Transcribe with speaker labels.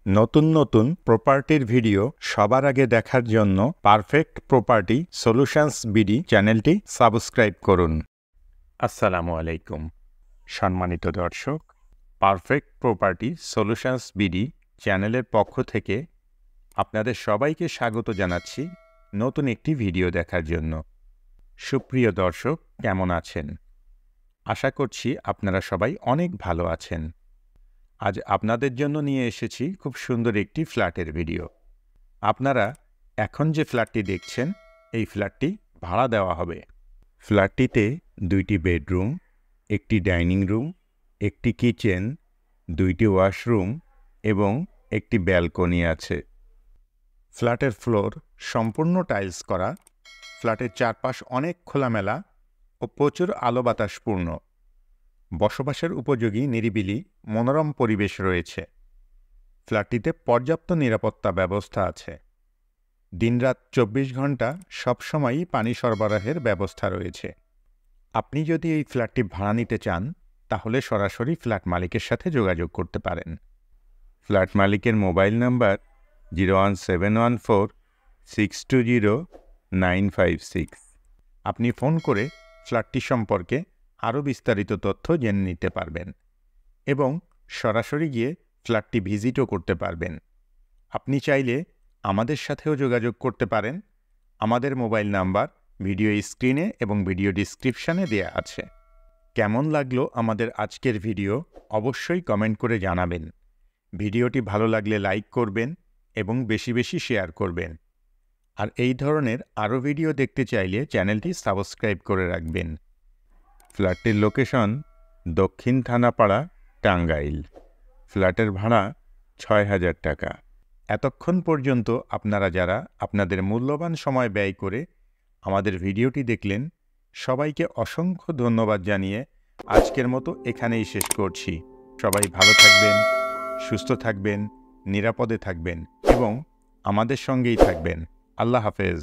Speaker 1: নতুন নতুন প্রপার্টির ভিডিও সবার আগে দেখার জন্য পারফেক্ট প্রপার্টি সলিউশনস বিডি চ্যানেলটি সাবস্ক্রাইব করুন। আসসালামু আলাইকুম সম্মানিত দর্শক, পারফেক্ট প্রপার্টি সলিউশনস বিডি চ্যানেলের পক্ষ থেকে আপনাদের সবাইকে স্বাগত জানাচ্ছি নতুন একটি ভিডিও দেখার জন্য। সুপ্রিয় দর্শক, কেমন আছেন? আশা করছি আপনারা সবাই অনেক ভালো আছেন। আজ আপনাদের জন্য নিয়ে এসেছি খুব সুন্দর একটি ফ্ল্যাটের ভিডিও। আপনারা এখন যে ফ্ল্যাটটি দেখছেন, এই ফ্ল্যাটটি ভাড়া দেওয়া হবে। ফ্ল্যাটটিতে 2টি বেডরুম, একটি ডাইনিং রুম, একটি কিচেন, 2টি ওয়াশরুম এবং একটি ব্যালকনি আছে। ফ্ল্যাটের ফ্লোর সম্পূর্ণ টাইলস করা। ফ্ল্যাটের চারপাশ অনেক খোলামেলা ও প্রচুর আলো বাতাসপূর্ণ। বসবাসের উপযোগী নিরিবিলি মনোরম পরিবেশ রয়েছে। ফ্ল্যাটটিতে পর্যাপ্ত নিরাপত্তা ব্যবস্থা আছে। দিনরাত 24 ঘন্টা সবসময়ই পানি সরবরাহের ব্যবস্থা রয়েছে। আপনি যদি এই ফ্ল্যাটটি ভাড়া নিতে চান, তাহলে সরাসরি ফ্ল্যাট মালিকের সাথে যোগাযোগ করতে পারেন। ফ্ল্যাট মালিকের মোবাইল নাম্বার 01714620956। আপনি ফোন করে ফ্ল্যাটটি সম্পর্কে আরও বিস্তারিত তথ্য জেনে নিতে পারবেন এবং সরাসরি গিয়ে ফ্ল্যাটটি ভিজিটও করতে পারবেন। আপনি চাইলে আমাদের সাথেও যোগাযোগ করতে পারেন। আমাদের মোবাইল নাম্বার ভিডিও স্ক্রিনে এবং ভিডিও ডিসক্রিপশানে দেয়া আছে। কেমন লাগলো আমাদের আজকের ভিডিও অবশ্যই কমেন্ট করে জানাবেন। ভিডিওটি ভালো লাগলে লাইক করবেন এবং বেশি বেশি শেয়ার করবেন। আর এই ধরনের আরও ভিডিও দেখতে চাইলে চ্যানেলটি সাবস্ক্রাইব করে রাখবেন। ফ্ল্যাটটির লোকেশন দক্ষিণ থানাপাড়া, টাঙ্গাইল। ফ্ল্যাটের ভাড়া ৬,০০০ টাকা। এতক্ষণ পর্যন্ত আপনারা যারা আপনাদের মূল্যবান সময় ব্যয় করে আমাদের ভিডিওটি দেখলেন, সবাইকে অসংখ্য ধন্যবাদ জানিয়ে আজকের মতো এখানেই শেষ করছি। সবাই ভালো থাকবেন, সুস্থ থাকবেন, নিরাপদে থাকবেন এবং আমাদের সঙ্গেই থাকবেন। আল্লাহ হাফেজ।